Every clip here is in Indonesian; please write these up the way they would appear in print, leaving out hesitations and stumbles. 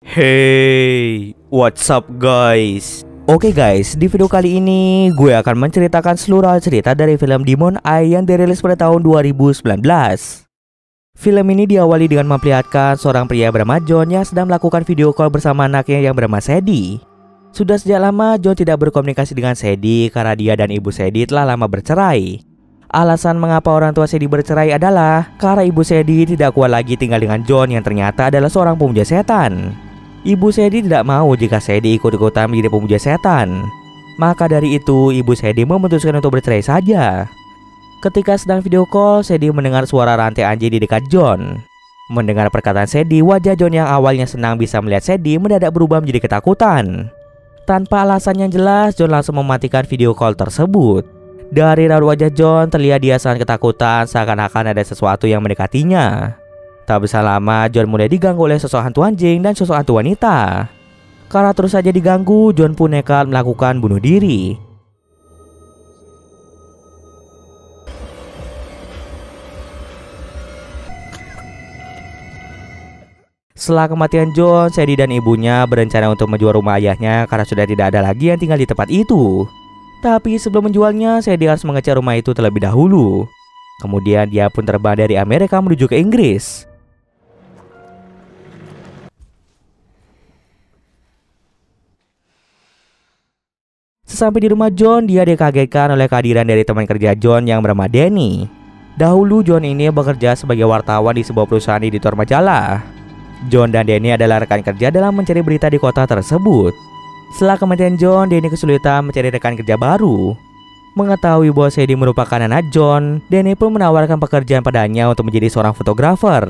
Hey, what's up guys? Oke guys, di video kali ini gue akan menceritakan seluruh cerita dari film Demon Eye yang dirilis pada tahun 2019. Film ini diawali dengan memperlihatkan seorang pria bernama John yang sedang melakukan video call bersama anaknya yang bernama Sadie. Sudah sejak lama John tidak berkomunikasi dengan Sadie karena dia dan ibu Sadie telah lama bercerai. Alasan mengapa orang tua Sadie bercerai adalah karena ibu Sadie tidak kuat lagi tinggal dengan John yang ternyata adalah seorang pemuja setan. Ibu Sadie tidak mau jika Sadie ikut-ikutan menjadi pemuja setan. Maka dari itu, ibu Sadie memutuskan untuk bercerai saja. Ketika sedang video call, Sadie mendengar suara rantai anjing di dekat John. Mendengar perkataan Sadie, wajah John yang awalnya senang bisa melihat Sadie mendadak berubah menjadi ketakutan. Tanpa alasan yang jelas, John langsung mematikan video call tersebut. Dari raut wajah John terlihat dia sangat ketakutan seakan-akan ada sesuatu yang mendekatinya. Tak bisa lama, John mulai diganggu oleh sosok hantu anjing dan sosok hantu wanita. Karena terus saja diganggu, John pun nekat melakukan bunuh diri. Setelah kematian John, Sadie dan ibunya berencana untuk menjual rumah ayahnya karena sudah tidak ada lagi yang tinggal di tempat itu. Tapi sebelum menjualnya, Sadie harus mengecat rumah itu terlebih dahulu. Kemudian dia pun terbang dari Amerika menuju ke Inggris. Sesampai di rumah John, dia dikagetkan oleh kehadiran dari teman kerja John yang bernama Danny. Dahulu John ini bekerja sebagai wartawan di sebuah perusahaan editor majalah. John dan Danny adalah rekan kerja dalam mencari berita di kota tersebut. Setelah kematian John, Danny kesulitan mencari rekan kerja baru. Mengetahui bahwa Sadie merupakan anak John, Danny pun menawarkan pekerjaan padanya untuk menjadi seorang fotografer.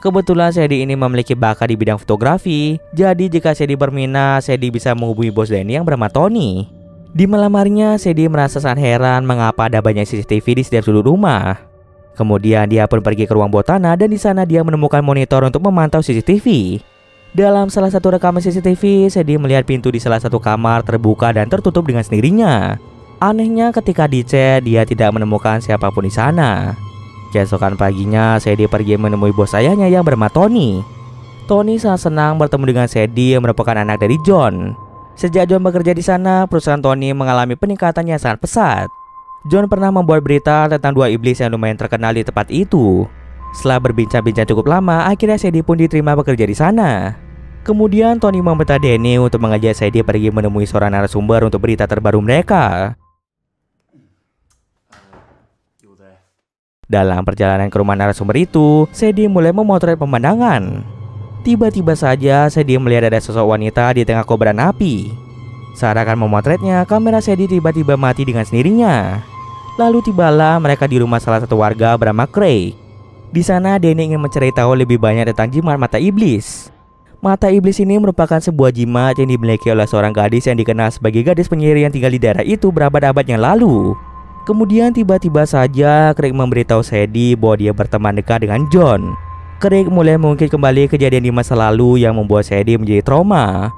Kebetulan Sadie ini memiliki bakat di bidang fotografi, jadi jika Sadie berminat, Sadie bisa menghubungi bos Danny yang bernama Tony. Di malam harinya, Sadie merasa sangat heran mengapa ada banyak CCTV di setiap sudut rumah. Kemudian dia pun pergi ke ruang bawah tanah dan di sana dia menemukan monitor untuk memantau CCTV. Dalam salah satu rekaman CCTV, Sadie melihat pintu di salah satu kamar terbuka dan tertutup dengan sendirinya. Anehnya ketika dicek, dia tidak menemukan siapapun di sana. Keesokan paginya, Sadie pergi menemui bos ayahnya yang bernama Tony. Tony sangat senang bertemu dengan Sadie yang merupakan anak dari John. Sejak John bekerja di sana, perusahaan Tony mengalami peningkatan yang sangat pesat. John pernah membuat berita tentang dua iblis yang lumayan terkenal di tempat itu. Setelah berbincang-bincang cukup lama, akhirnya Sadie pun diterima bekerja di sana. Kemudian Tony meminta Danny untuk mengajak Sadie pergi menemui seorang narasumber untuk berita terbaru mereka. Dalam perjalanan ke rumah narasumber itu, Sadie mulai memotret pemandangan. Tiba-tiba saja Sadie melihat ada sosok wanita di tengah kobaran api. Saat akan memotretnya, kamera Sadie tiba-tiba mati dengan sendirinya. Lalu tibalah mereka di rumah salah satu warga bernama Craig. Di sana Danny ingin mencari tahu lebih banyak tentang jimat mata iblis. Mata iblis ini merupakan sebuah jimat yang dimiliki oleh seorang gadis yang dikenal sebagai gadis penyihir yang tinggal di daerah itu berabad-abad yang lalu. Kemudian tiba-tiba saja Craig memberitahu Sadie bahwa dia berteman dekat dengan John. Craig mulai mengungkit kembali kejadian di masa lalu yang membuat Sadie menjadi trauma.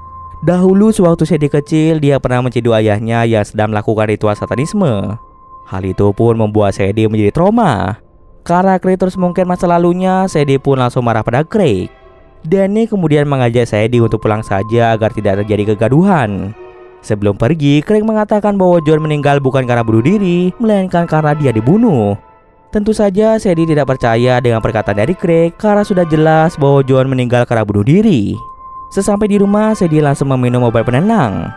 Dahulu sewaktu Sadie kecil, dia pernah menciduk ayahnya yang sedang melakukan ritual satanisme. Hal itu pun membuat Sadie menjadi trauma. Karena Craig terus mengungkit masa lalunya, Sadie pun langsung marah pada Craig. Danny kemudian mengajak Sadie untuk pulang saja agar tidak terjadi kegaduhan. Sebelum pergi, Craig mengatakan bahwa John meninggal bukan karena bunuh diri, melainkan karena dia dibunuh. Tentu saja Sadie tidak percaya dengan perkataan dari Craig karena sudah jelas bahwa John meninggal karena bunuh diri. Sesampai di rumah, Sadie langsung meminum obat penenang.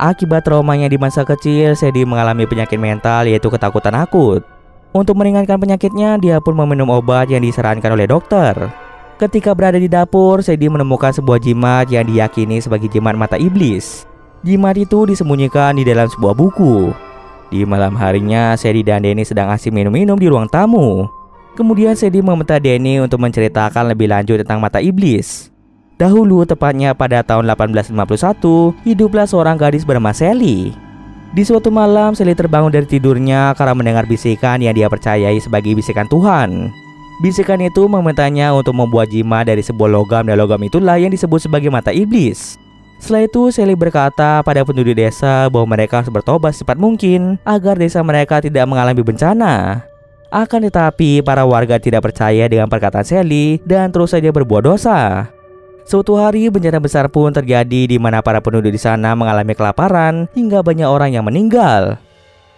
Akibat traumanya di masa kecil, Sadie mengalami penyakit mental yaitu ketakutan akut. Untuk meringankan penyakitnya, dia pun meminum obat yang disarankan oleh dokter. Ketika berada di dapur, Sadie menemukan sebuah jimat yang diyakini sebagai jimat mata iblis. Jimat itu disembunyikan di dalam sebuah buku. Di malam harinya, Sadie dan Danny sedang asik minum-minum di ruang tamu. Kemudian Sadie meminta Danny untuk menceritakan lebih lanjut tentang mata iblis. Dahulu, tepatnya pada tahun 1851, hiduplah seorang gadis bernama Sally. Di suatu malam, Sally terbangun dari tidurnya karena mendengar bisikan yang dia percayai sebagai bisikan Tuhan. Bisikan itu memintanya untuk membuat jimat dari sebuah logam dan logam itulah yang disebut sebagai mata iblis. Setelah itu, Sally berkata pada penduduk desa bahwa mereka harus bertobat secepat mungkin agar desa mereka tidak mengalami bencana. Akan tetapi, para warga tidak percaya dengan perkataan Sally dan terus saja berbuat dosa. Suatu hari bencana besar pun terjadi di mana para penduduk di sana mengalami kelaparan hingga banyak orang yang meninggal.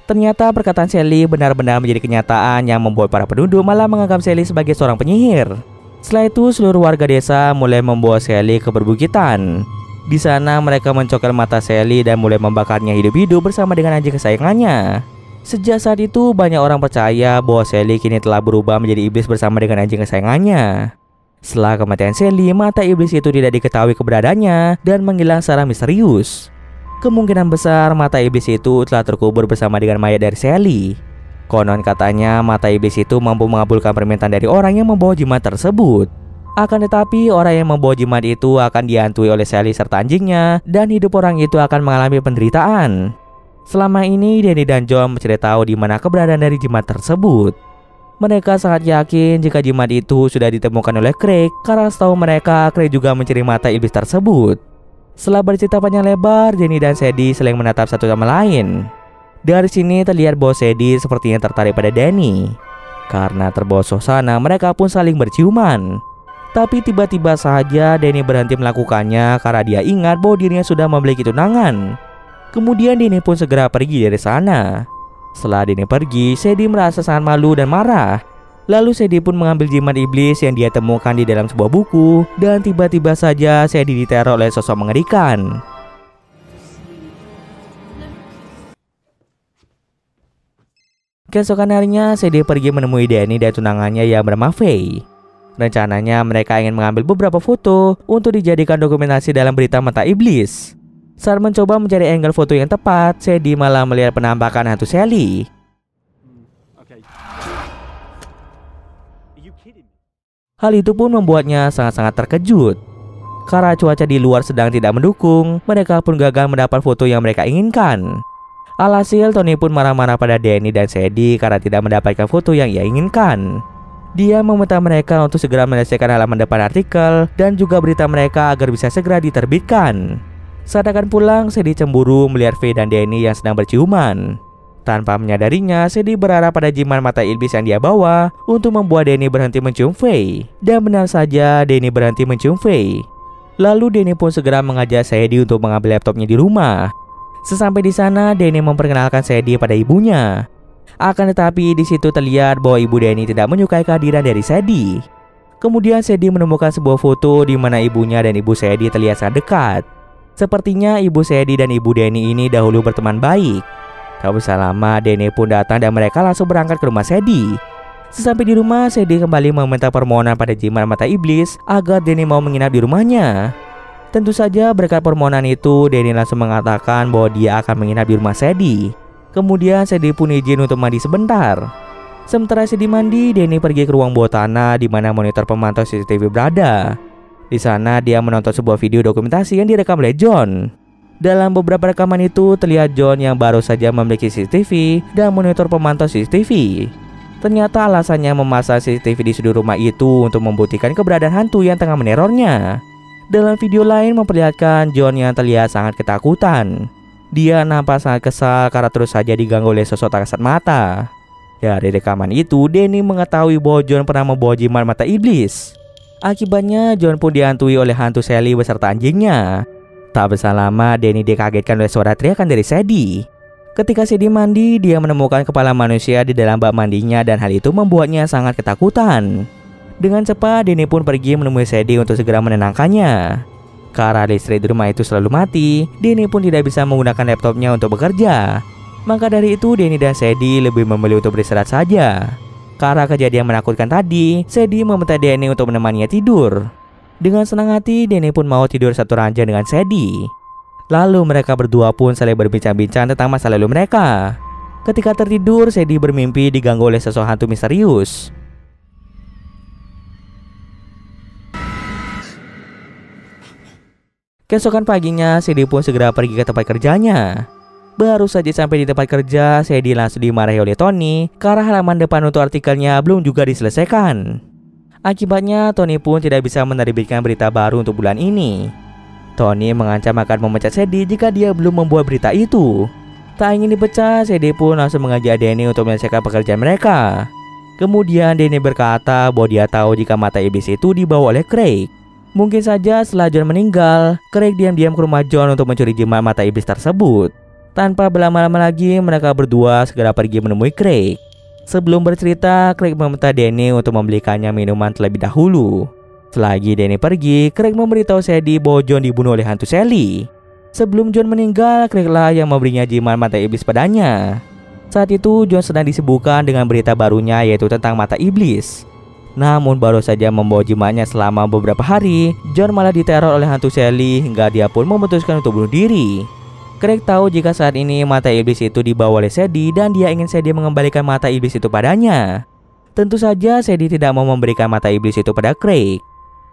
Ternyata perkataan Sally benar-benar menjadi kenyataan yang membuat para penduduk malah menganggap Sally sebagai seorang penyihir. Setelah itu seluruh warga desa mulai membawa Sally ke perbukitan. Di sana mereka mencokal mata Sally dan mulai membakarnya hidup-hidup bersama dengan anjing kesayangannya. Sejak saat itu banyak orang percaya bahwa Sally kini telah berubah menjadi iblis bersama dengan anjing kesayangannya. Setelah kematian Sally, mata iblis itu tidak diketahui keberadaannya dan menghilang secara misterius. Kemungkinan besar mata iblis itu telah terkubur bersama dengan mayat dari Sally. Konon katanya mata iblis itu mampu mengabulkan permintaan dari orang yang membawa jimat tersebut. Akan tetapi orang yang membawa jimat itu akan dihantui oleh Sally serta anjingnya dan hidup orang itu akan mengalami penderitaan. Selama ini Danny dan John mencari tahu di mana keberadaan dari jimat tersebut. Mereka sangat yakin jika jimat itu sudah ditemukan oleh Craig karena setahu mereka Craig juga mencari mata iblis tersebut. Setelah bercerita panjang lebar, Danny dan Sadie saling menatap satu sama lain. Dari sini terlihat bahwa Sadie sepertinya tertarik pada Danny. Karena terbawa suasana, mereka pun saling berciuman. Tapi tiba-tiba saja Danny berhenti melakukannya karena dia ingat bahwa dirinya sudah memiliki tunangan. Kemudian Danny pun segera pergi dari sana. Setelah Danny pergi, Sadie merasa sangat malu dan marah. Lalu Sadie pun mengambil jimat iblis yang dia temukan di dalam sebuah buku. Dan tiba-tiba saja Sadie diteror oleh sosok mengerikan. Keesokan harinya Sadie pergi menemui Danny dan tunangannya yang bernama Faye. Rencananya mereka ingin mengambil beberapa foto untuk dijadikan dokumentasi dalam berita mata iblis. Saat mencoba mencari angle foto yang tepat, Sadie malah melihat penampakan hantu Sally. Hal itu pun membuatnya sangat-sangat terkejut. Karena cuaca di luar sedang tidak mendukung, mereka pun gagal mendapat foto yang mereka inginkan. Alhasil Tony pun marah-marah pada Danny dan Sadie karena tidak mendapatkan foto yang ia inginkan. Dia meminta mereka untuk segera menyelesaikan halaman depan artikel dan juga berita mereka agar bisa segera diterbitkan. Saat akan pulang, Sadie cemburu melihat Faye dan Danny yang sedang berciuman. Tanpa menyadarinya, Sadie berharap pada jimat mata iblis yang dia bawa untuk membuat Danny berhenti mencium Faye. Dan benar saja, Danny berhenti mencium Faye. Lalu Danny pun segera mengajak Sadie untuk mengambil laptopnya di rumah. Sesampai di sana, Danny memperkenalkan Sadie pada ibunya. Akan tetapi di situ terlihat bahwa ibu Danny tidak menyukai kehadiran dari Sadie. Kemudian Sadie menemukan sebuah foto di mana ibunya dan ibu Sadie terlihat sangat dekat. Sepertinya ibu Sadie dan ibu Danny ini dahulu berteman baik. Tak usah lama, Danny pun datang dan mereka langsung berangkat ke rumah Sadie. Sesampai di rumah, Sadie kembali meminta permohonan pada jimat mata iblis agar Danny mau menginap di rumahnya. Tentu saja berkat permohonan itu, Danny langsung mengatakan bahwa dia akan menginap di rumah Sadie. Kemudian Sadie pun izin untuk mandi sebentar. Sementara Sadie mandi, Danny pergi ke ruang bawah tanah di mana monitor pemantau CCTV berada. Di sana dia menonton sebuah video dokumentasi yang direkam oleh John. Dalam beberapa rekaman itu terlihat John yang baru saja memiliki CCTV dan monitor pemantau CCTV. Ternyata alasannya memasang CCTV di sudut rumah itu untuk membuktikan keberadaan hantu yang tengah menerornya. Dalam video lain memperlihatkan John yang terlihat sangat ketakutan. Dia nampak sangat kesal karena terus saja diganggu oleh sosok tak kasat mata. Dari rekaman itu, Danny mengetahui bahwa John pernah membawa jimat mata iblis. Akibatnya John pun dihantui oleh hantu Sally beserta anjingnya. Tak berselang lama, Danny dikagetkan oleh suara teriakan dari Sadie. Ketika Sadie mandi, dia menemukan kepala manusia di dalam bak mandinya dan hal itu membuatnya sangat ketakutan. Dengan cepat, Danny pun pergi menemui Sadie untuk segera menenangkannya. Karena listrik di rumah itu selalu mati, Danny pun tidak bisa menggunakan laptopnya untuk bekerja. Maka dari itu, Danny dan Sadie lebih memilih untuk beristirahat saja. Karena kejadian menakutkan tadi, Sadie meminta Danny untuk menemaninya tidur. Dengan senang hati, Danny pun mau tidur satu ranjang dengan Sadie. Lalu mereka berdua pun saling berbincang-bincang tentang masa lalu mereka. Ketika tertidur, Sadie bermimpi diganggu oleh sosok hantu misterius. Keesokan paginya, Sadie pun segera pergi ke tempat kerjanya. Baru saja sampai di tempat kerja, Sadie langsung dimarahi oleh Tony karena halaman depan untuk artikelnya belum juga diselesaikan. Akibatnya, Tony pun tidak bisa menerbitkan berita baru untuk bulan ini. Tony mengancam akan memecat Sadie jika dia belum membuat berita itu. Tak ingin dipecat, Sadie pun langsung mengajak Danny untuk menyelesaikan pekerjaan mereka. Kemudian Danny berkata bahwa dia tahu jika mata iblis itu dibawa oleh Craig. Mungkin saja setelah John meninggal, Craig diam-diam ke rumah John untuk mencuri jimat mata iblis tersebut. Tanpa berlama-lama lagi, mereka berdua segera pergi menemui Craig. Sebelum bercerita, Craig meminta Danny untuk membelikannya minuman terlebih dahulu. Selagi Danny pergi, Craig memberitahu Sadie bahwa John dibunuh oleh hantu Sally. Sebelum John meninggal, Craig lah yang memberinya jimat mata iblis padanya. Saat itu, John sedang disibukkan dengan berita barunya, yaitu tentang mata iblis. Namun baru saja membawa jimatnya selama beberapa hari, John malah diteror oleh hantu Sally hingga dia pun memutuskan untuk bunuh diri. Craig tahu jika saat ini mata iblis itu dibawa oleh Sadie dan dia ingin Sadie mengembalikan mata iblis itu padanya. Tentu saja Sadie tidak mau memberikan mata iblis itu pada Craig.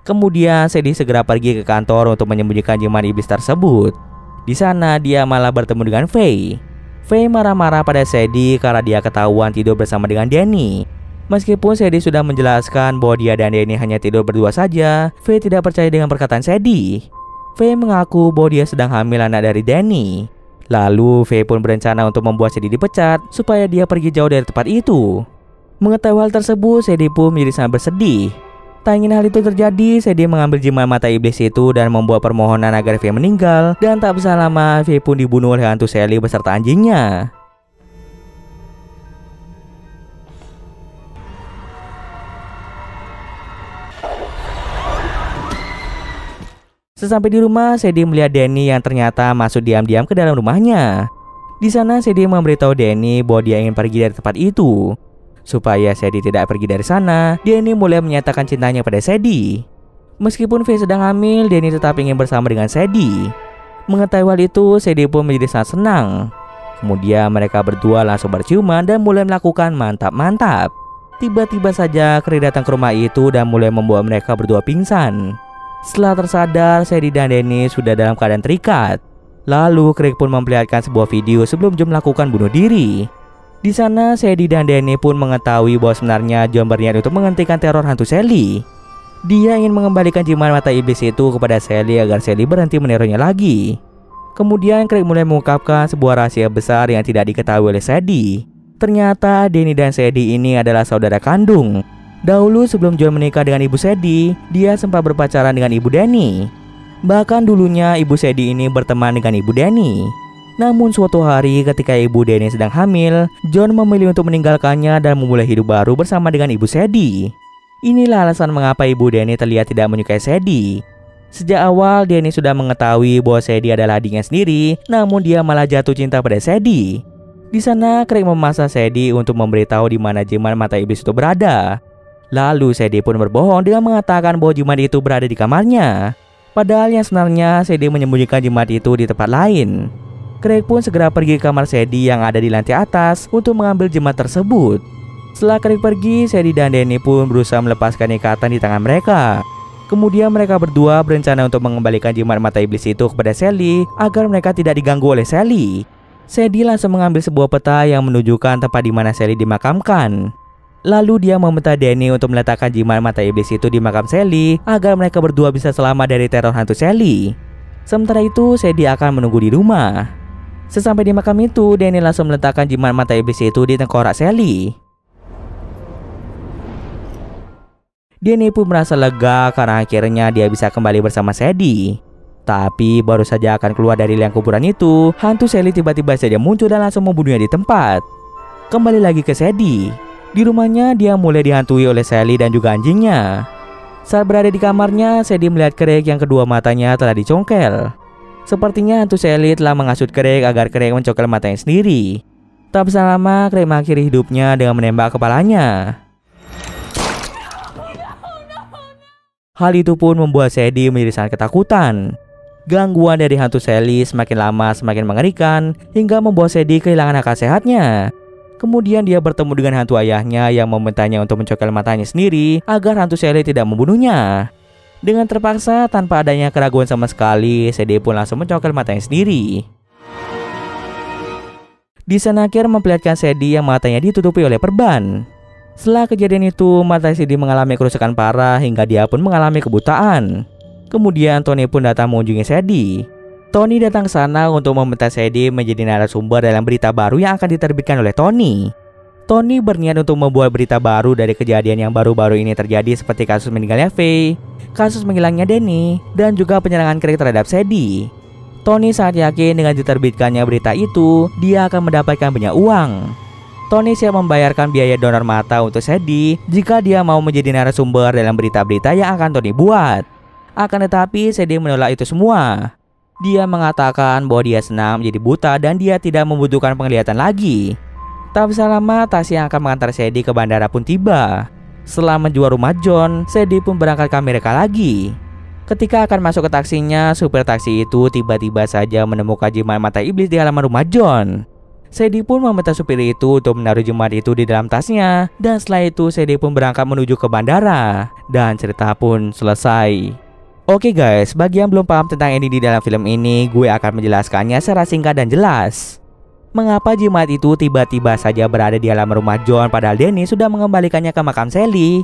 Kemudian Sadie segera pergi ke kantor untuk menyembunyikan jimat iblis tersebut. Di sana dia malah bertemu dengan Faye. Faye marah-marah pada Sadie karena dia ketahuan tidur bersama dengan Danny. Meskipun Sadie sudah menjelaskan bahwa dia dan Danny hanya tidur berdua saja, Faye tidak percaya dengan perkataan Sadie. Faye mengaku bahwa dia sedang hamil anak dari Danny. Lalu Faye pun berencana untuk membuat Sadie dipecat supaya dia pergi jauh dari tempat itu. Mengetahui hal tersebut, Sadie pun menjadi sangat bersedih. Tak ingin hal itu terjadi, Sadie mengambil jimat mata iblis itu dan membuat permohonan agar Faye meninggal. Dan tak berselang lama, Faye pun dibunuh oleh hantu Sally beserta anjingnya. Sesampai di rumah, Sadie melihat Danny yang ternyata masuk diam-diam ke dalam rumahnya. Di sana, Sadie memberitahu Danny bahwa dia ingin pergi dari tempat itu. Supaya Sadie tidak pergi dari sana, Danny mulai menyatakan cintanya pada Sadie. Meskipun Faye sedang hamil, Danny tetap ingin bersama dengan Sadie. Mengetahui hal itu, Sadie pun menjadi sangat senang. Kemudian mereka berdua langsung berciuman dan mulai melakukan mantap-mantap. Tiba-tiba saja Craig datang ke rumah itu dan mulai membuat mereka berdua pingsan. Setelah tersadar, Sadie dan Danny sudah dalam keadaan terikat. Lalu Craig pun memperlihatkan sebuah video sebelum John melakukan bunuh diri. Di sana, Sadie dan Danny pun mengetahui bahwa sebenarnya John berniat untuk menghentikan teror hantu Sally. Dia ingin mengembalikan jimat mata iblis itu kepada Sally agar Sally berhenti menerornya lagi. Kemudian Craig mulai mengungkapkan sebuah rahasia besar yang tidak diketahui oleh Sadie. Ternyata Danny dan Sadie ini adalah saudara kandung. Dahulu sebelum John menikah dengan ibu Sadie, dia sempat berpacaran dengan ibu Danny. Bahkan dulunya ibu Sadie ini berteman dengan ibu Danny. Namun suatu hari ketika ibu Danny sedang hamil, John memilih untuk meninggalkannya dan memulai hidup baru bersama dengan ibu Sadie. Inilah alasan mengapa ibu Danny terlihat tidak menyukai Sadie. Sejak awal Danny sudah mengetahui bahwa Sadie adalah adiknya sendiri, namun dia malah jatuh cinta pada Sadie. Di sana Craig memaksa Sadie untuk memberitahu di mana jimat mata iblis itu berada. Lalu Sadie pun berbohong dengan mengatakan bahwa jimat itu berada di kamarnya. Padahal yang sebenarnya Sadie menyembunyikan jimat itu di tempat lain. Craig pun segera pergi ke kamar Sadie yang ada di lantai atas untuk mengambil jimat tersebut. Setelah Craig pergi, Sadie dan Danny pun berusaha melepaskan ikatan di tangan mereka. Kemudian mereka berdua berencana untuk mengembalikan jimat mata iblis itu kepada Sally agar mereka tidak diganggu oleh Sally. Sadie langsung mengambil sebuah peta yang menunjukkan tempat di mana Sally dimakamkan. Lalu dia meminta Danny untuk meletakkan jimat mata iblis itu di makam Sally agar mereka berdua bisa selamat dari teror hantu Sally. Sementara itu, Sadie akan menunggu di rumah. Sesampai di makam itu, Danny langsung meletakkan jimat mata iblis itu di tengkorak Sally. Danny pun merasa lega karena akhirnya dia bisa kembali bersama Sadie. Tapi baru saja akan keluar dari liang kuburan itu, hantu Sally tiba-tiba saja muncul dan langsung membunuhnya di tempat. Kembali lagi ke Sadie. Di rumahnya, dia mulai dihantui oleh Sally dan juga anjingnya. Saat berada di kamarnya, Sadie melihat Craig yang kedua matanya telah dicongkel. Sepertinya hantu Sally telah menghasut Craig agar Craig mencongkel matanya sendiri. Tak berselang lama, Craig mengakhiri hidupnya dengan menembak kepalanya. Hal itu pun membuat Sadie menjadi sangat ketakutan. Gangguan dari hantu Sally semakin lama semakin mengerikan hingga membuat Sadie kehilangan akal sehatnya. Kemudian dia bertemu dengan hantu ayahnya yang memintanya untuk mencongkel matanya sendiri agar hantu Sally tidak membunuhnya. Dengan terpaksa tanpa adanya keraguan sama sekali, Sadie pun langsung mencongkel matanya sendiri. Di sana akhir memperlihatkan Sadie yang matanya ditutupi oleh perban. Setelah kejadian itu, mata Sadie mengalami kerusakan parah hingga dia pun mengalami kebutaan. Kemudian Tony pun datang mengunjungi Sadie. Tony datang ke sana untuk meminta Sadie menjadi narasumber dalam berita baru yang akan diterbitkan oleh Tony. Tony berniat untuk membuat berita baru dari kejadian yang baru-baru ini terjadi seperti kasus meninggalnya Faye, kasus menghilangnya Danny, dan juga penyerangan Craig terhadap Sadie. Tony sangat yakin dengan diterbitkannya berita itu, dia akan mendapatkan banyak uang. Tony siap membayarkan biaya donor mata untuk Sadie jika dia mau menjadi narasumber dalam berita-berita yang akan Tony buat. Akan tetapi Sadie menolak itu semua. Dia mengatakan bahwa dia senang menjadi buta dan dia tidak membutuhkan penglihatan lagi. Tak bisa lama, taksi yang akan mengantar Sadie ke bandara pun tiba. Setelah menjual rumah John, Sadie pun berangkat ke Amerika lagi. Ketika akan masuk ke taksinya, supir taksi itu tiba-tiba saja menemukan jimat mata iblis di halaman rumah John. Sadie pun meminta supir itu untuk menaruh jimat itu di dalam tasnya. Dan setelah itu Sadie pun berangkat menuju ke bandara. Dan cerita pun selesai. Oke guys, bagi yang belum paham tentang ending di dalam film ini, gue akan menjelaskannya secara singkat dan jelas. Mengapa jimat itu tiba-tiba saja berada di halaman rumah John padahal Danny sudah mengembalikannya ke makam Sally?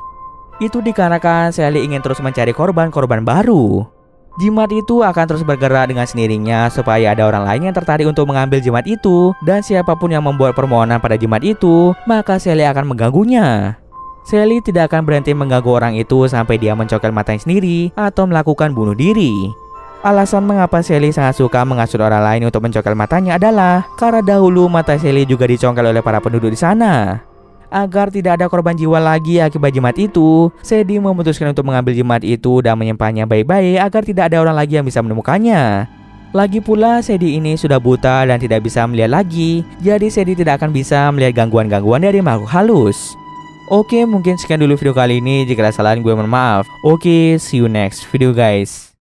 Itu dikarenakan Sally ingin terus mencari korban-korban baru. Jimat itu akan terus bergerak dengan sendirinya supaya ada orang lain yang tertarik untuk mengambil jimat itu. Dan siapapun yang membuat permohonan pada jimat itu, maka Sally akan mengganggunya. Sally tidak akan berhenti mengganggu orang itu sampai dia mencongkel matanya sendiri atau melakukan bunuh diri. Alasan mengapa Sally sangat suka menghasut orang lain untuk mencongkel matanya adalah karena dahulu mata Sally juga dicongkel oleh para penduduk di sana. Agar tidak ada korban jiwa lagi akibat jimat itu, Sadie memutuskan untuk mengambil jimat itu dan menyimpannya baik-baik agar tidak ada orang lagi yang bisa menemukannya. Lagi pula Sadie ini sudah buta dan tidak bisa melihat lagi, jadi Sadie tidak akan bisa melihat gangguan-gangguan dari makhluk halus. Oke, mungkin sekian dulu video kali ini. Jika ada kesalahan gue mohon maaf. Oke, see you next video guys.